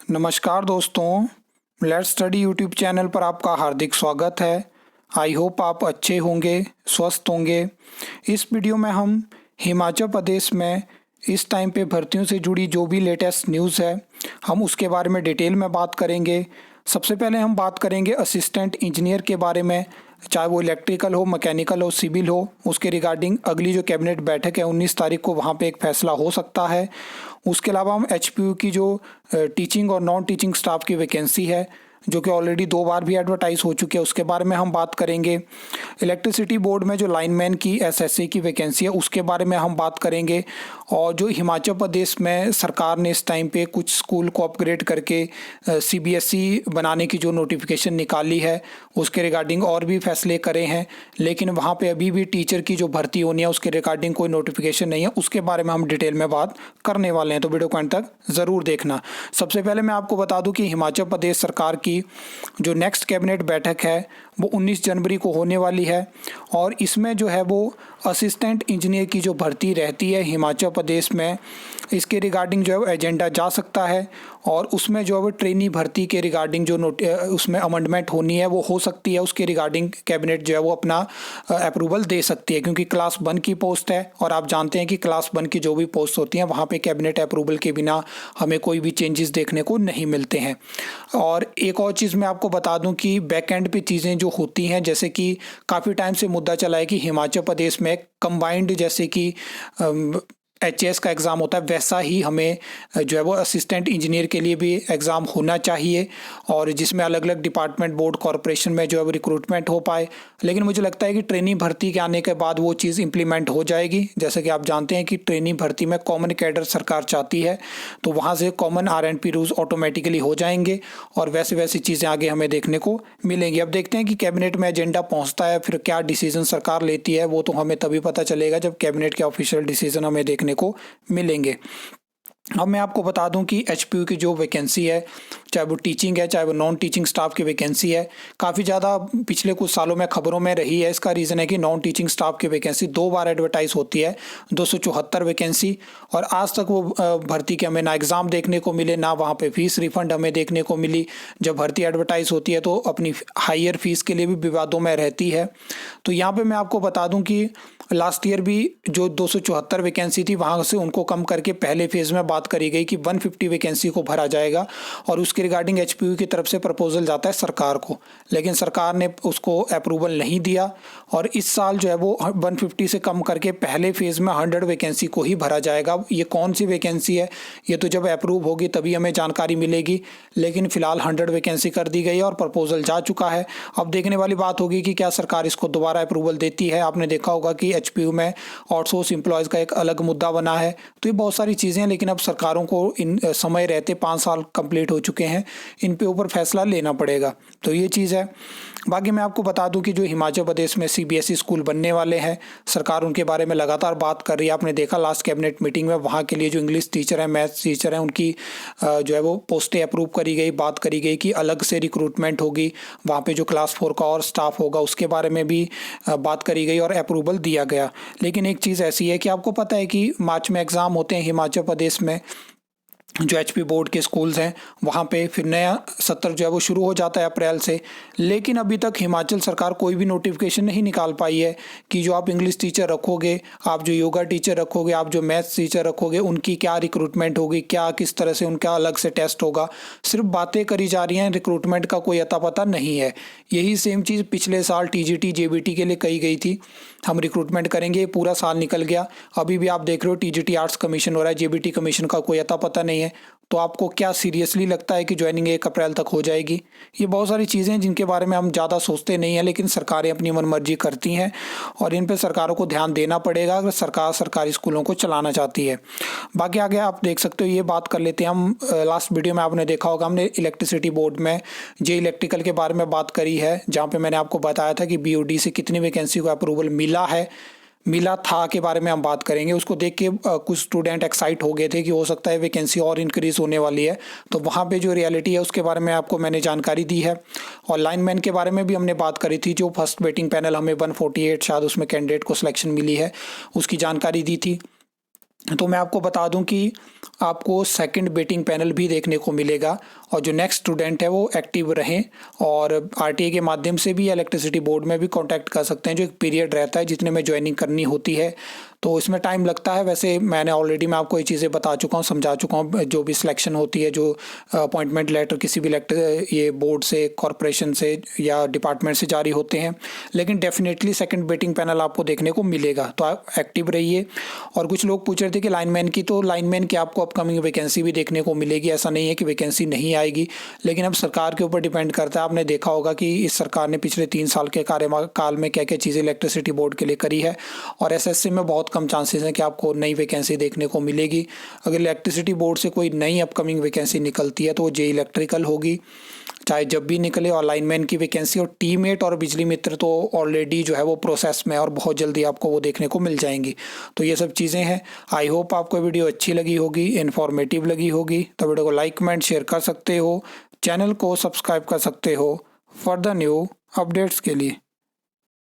नमस्कार दोस्तों, let's study YouTube channel पर आपका हार्दिक स्वागत है। आई होप आप अच्छे होंगे, स्वस्थ होंगे। इस वीडियो में हम हिमाचल प्रदेश में इस टाइम पे भर्तियों से जुड़ी जो भी लेटेस्ट न्यूज़ है, हम उसके बारे में डिटेल में बात करेंगे। सबसे पहले हम बात करेंगे असिस्टेंट इंजीनियर के बारे में, चाहे वो इलेक्ट्रिकल हो, मैकेनिकल हो, सिविल हो। उसके रिगार्डिंग अगली जो कैबिनेट बैठक है 19 तारीख को, वहाँ पे एक फैसला हो सकता है। उसके अलावा हम एचपीयू की जो टीचिंग और नॉन टीचिंग स्टाफ की वैकेंसी है, जो कि ऑलरेडी 2 बार भी एडवर्टाइज हो चुकी है, उसके बारे में हम बात करेंगे। इलेक्ट्रिसिटी बोर्ड में जो लाइनमैन की एसएससी की वैकेंसी है, उसके बारे में हम बात करेंगे। और जो हिमाचल प्रदेश में सरकार ने इस टाइम पे कुछ स्कूल को अपग्रेड करके सीबीएसई बनाने की जो नोटिफिकेशन निकाली है, उसके रिगार्डिंग और भी फैसले करे हैं, लेकिन वहाँ पे अभी भी टीचर की जो भर्ती होनी है उसके रिगार्डिंग कोई नोटिफिकेशन नहीं है। उसके बारे में हम डिटेल में बात करने वाले हैं, तो वीडियो को अंत तक ज़रूर देखना। सबसे पहले मैं आपको बता दूं कि हिमाचल प्रदेश सरकार की जो नेक्स्ट कैबिनेट बैठक है वो 19 जनवरी को होने वाली है। और इसमें जो है वो असिस्टेंट इंजीनियर की जो भर्ती रहती है हिमाचल प्रदेश में, इसके रिगार्डिंग जो है एजेंडा जा सकता है। और उसमें जो है वो ट्रेनी भर्ती के रिगार्डिंग जो उसमें अमेंडमेंट होनी है वो हो सकती है। उसके रिगार्डिंग कैबिनेट जो है वो अपना अप्रूवल दे सकती है, क्योंकि क्लास 1 की पोस्ट है और आप जानते हैं कि क्लास 1 की जो भी पोस्ट होती हैं वहाँ पे कैबिनेट अप्रूवल के बिना हमें कोई भी चेंजेस देखने को नहीं मिलते हैं। और एक और चीज़ मैं आपको बता दूं कि बैक एंड पे चीज़ें जो होती हैं, जैसे कि काफ़ी टाइम से मुद्दा चला है कि हिमाचल प्रदेश में कंबाइंड, जैसे कि एचएएस का एग्ज़ाम होता है, वैसा ही हमें जो है वो असिस्टेंट इंजीनियर के लिए भी एग्ज़ाम होना चाहिए, और जिसमें अलग अलग डिपार्टमेंट, बोर्ड, कॉरपोरेशन में जो है वो रिक्रूटमेंट हो पाए। लेकिन मुझे लगता है कि ट्रेनी भर्ती के आने के बाद वो चीज़ इंप्लीमेंट हो जाएगी। जैसे कि आप जानते हैं कि ट्रेनी भर्ती में कॉमन कैडर सरकार चाहती है, तो वहाँ से कॉमन आरएनपी रूल्स ऑटोमेटिकली हो जाएंगे और वैसे वैसी चीज़ें आगे हमें देखने को मिलेंगी। अब देखते हैं कि कैबिनेट में एजेंडा पहुँचता है, फिर क्या डिसीजन सरकार लेती है, वो तो हमें तभी पता चलेगा जब कैबिनेट के ऑफिशियल डिसीजन हमें देखने को मिलेंगे। अब मैं आपको बता दूं कि एचपीयू की जो वैकेंसी है, चाहे वो टीचिंग है चाहे वो नॉन टीचिंग स्टाफ की वैकेंसी है, काफ़ी ज़्यादा पिछले कुछ सालों में खबरों में रही है। इसका रीज़न है कि नॉन टीचिंग स्टाफ की वैकेंसी 2 बार एडवर्टाइज होती है, 274 वैकेंसी, और आज तक वो भर्ती के हमें ना एग्ज़ाम देखने को मिले, ना वहाँ पे फीस रिफंड हमें देखने को मिली। जब भर्ती एडवर्टाइज होती है तो अपनी हायर फीस के लिए भी विवादों में रहती है। तो यहाँ पर मैं आपको बता दूँ कि लास्ट ईयर भी जो 274 वैकेंसी थी, वहाँ से उनको कम करके पहले फेज़ में बात करी गई कि 150 वैकेंसी को भरा जाएगा, और उसके रिगार्डिंग एचपीयू की तरफ से प्रपोजल जाता है सरकार को, लेकिन सरकार ने उसको अप्रूवल नहीं दिया। और इस साल जो है वो 150 से कम करके पहले फेज़ में 100 वैकेंसी को ही भरा जाएगा। ये कौन सी वैकेंसी है, ये तो जब अप्रूव होगी तभी हमें जानकारी मिलेगी, लेकिन फिलहाल 100 वैकेंसी कर दी गई है और प्रपोजल जा चुका है। अब देखने वाली बात होगी कि क्या सरकार इसको दोबारा अप्रूवल देती है। आपने देखा होगा कि एचपीयू में आउटसोर्स एम्प्लॉयज़ का एक अलग मुद्दा बना है। तो ये बहुत सारी चीज़ें हैं, लेकिन अब सरकारों को इन समय रहते 5 साल कंप्लीट हो चुके हैं, इन पे ऊपर फैसला लेना पड़ेगा। तो ये चीज़ है। बाकी मैं आपको बता दूं कि जो हिमाचल प्रदेश में सीबीएसई स्कूल बनने वाले हैं, सरकार उनके बारे में लगातार बात कर रही है। आपने देखा लास्ट कैबिनेट मीटिंग में वहाँ के लिए जो इंग्लिश टीचर हैं, मैथ्स टीचर हैं, उनकी जो है वो पोस्टें अप्रूव करी गई। बात करी गई कि अलग से रिक्रूटमेंट होगी, वहाँ पे जो क्लास 4 का और स्टाफ होगा उसके बारे में भी बात करी गई और अप्रूवल दिया गया। लेकिन एक चीज़ ऐसी है कि आपको पता है कि मार्च में एग्ज़ाम होते हैं हिमाचल प्रदेश में, जो एचपी बोर्ड के स्कूल्स हैं वहाँ पे फिर नया सत्र जो है वो शुरू हो जाता है अप्रैल से। लेकिन अभी तक हिमाचल सरकार कोई भी नोटिफिकेशन नहीं निकाल पाई है कि जो आप इंग्लिश टीचर रखोगे, आप जो योगा टीचर रखोगे, आप जो मैथ्स टीचर रखोगे, उनकी क्या रिक्रूटमेंट होगी, क्या किस तरह से उनका अलग से टेस्ट होगा। सिर्फ बातें करी जा रही हैं, रिक्रूटमेंट का कोई अता पता नहीं है। यही सेम चीज़ पिछले साल टीजीटी जेबीटी के लिए कही गई थी, हम रिक्रूटमेंट करेंगे, पूरा साल निकल गया। अभी भी आप देख रहे हो टीजीटी आर्ट्स कमीशन हो रहा है, जेबीटी कमीशन का कोई अता पता नहीं है। तो आपको क्या सीरियसली लगता है कि ज्वाइनिंग 1 अप्रैल तक हो जाएगी? ये बहुत सारी चीज़ें हैं जिनके बारे में हम ज़्यादा सोचते नहीं हैं, लेकिन सरकारें अपनी मनमर्जी करती हैं और इन पे सरकारों को ध्यान देना पड़ेगा अगर सरकार सरकारी स्कूलों को चलाना चाहती है। बाकी आगे आप देख सकते हो, ये बात कर लेते हैं हम। लास्ट वीडियो में आपने देखा होगा, हमने इलेक्ट्रिसिटी बोर्ड में जे इलेक्ट्रिकल के बारे में बात करी है, जहाँ पर मैंने आपको बताया था कि बीओडी से कितनी वैकेंसी को अप्रूवल मिला था के बारे में हम बात करेंगे। उसको देख के कुछ स्टूडेंट एक्साइट हो गए थे कि हो सकता है वैकेंसी और इंक्रीज होने वाली है। तो वहाँ पे जो रियलिटी है उसके बारे में आपको मैंने जानकारी दी है। और लाइनमैन के बारे में भी हमने बात करी थी, जो फर्स्ट वेटिंग पैनल हमें 148 शायद उसमें कैंडिडेट को सिलेक्शन मिली है, उसकी जानकारी दी थी। तो मैं आपको बता दूं कि आपको सेकंड वेटिंग पैनल भी देखने को मिलेगा, और जो नेक्स्ट स्टूडेंट है वो एक्टिव रहें और आरटीए के माध्यम से भी इलेक्ट्रिसिटी बोर्ड में भी कांटेक्ट कर सकते हैं, जो एक पीरियड रहता है जितने में ज्वाइनिंग करनी होती है, तो इसमें टाइम लगता है। वैसे मैंने ऑलरेडी मैं आपको ये चीज़ें बता चुका हूँ, समझा चुका हूँ, जो भी सिलेक्शन होती है, जो अपॉइंटमेंट लेटर किसी भी ये बोर्ड से, कॉरपोरेशन से या डिपार्टमेंट से जारी होते हैं, लेकिन डेफिनेटली सेकंड वेटिंग पैनल आपको देखने को मिलेगा, तो आप एक्टिव रहिए। और कुछ लोग पूछ रहे थे कि लाइनमैन की, तो लाइनमैन की आपको अपकमिंग वैकेंसी भी देखने को मिलेगी, ऐसा नहीं है कि वैकेंसी नहीं आएगी, लेकिन अब सरकार के ऊपर डिपेंड करता है। आपने देखा होगा कि इस सरकार ने पिछले 3 साल के कार्यकाल में क्या क्या चीज़ें इलेक्ट्रिसिटी बोर्ड के लिए करी है, और एसएससी में बहुत कम चांसेस हैं कि आपको नई वैकेंसी देखने को मिलेगी। अगर इलेक्ट्रिसिटी बोर्ड से कोई नई अपकमिंग वैकेंसी निकलती है तो वो जेई इलेक्ट्रिकल होगी, चाहे जब भी निकले। और लाइनमैन की वैकेंसी और टीमेट और बिजली मित्र तो ऑलरेडी जो है वो प्रोसेस में है और बहुत जल्दी आपको वो देखने को मिल जाएंगी। तो ये सब चीज़ें हैं। आई होप आपको वीडियो अच्छी लगी होगी, इन्फॉर्मेटिव लगी होगी, तो वीडियो को लाइक कमेंट शेयर कर सकते हो, चैनल को सब्सक्राइब कर सकते हो फॉर द न्यू अपडेट्स के लिए।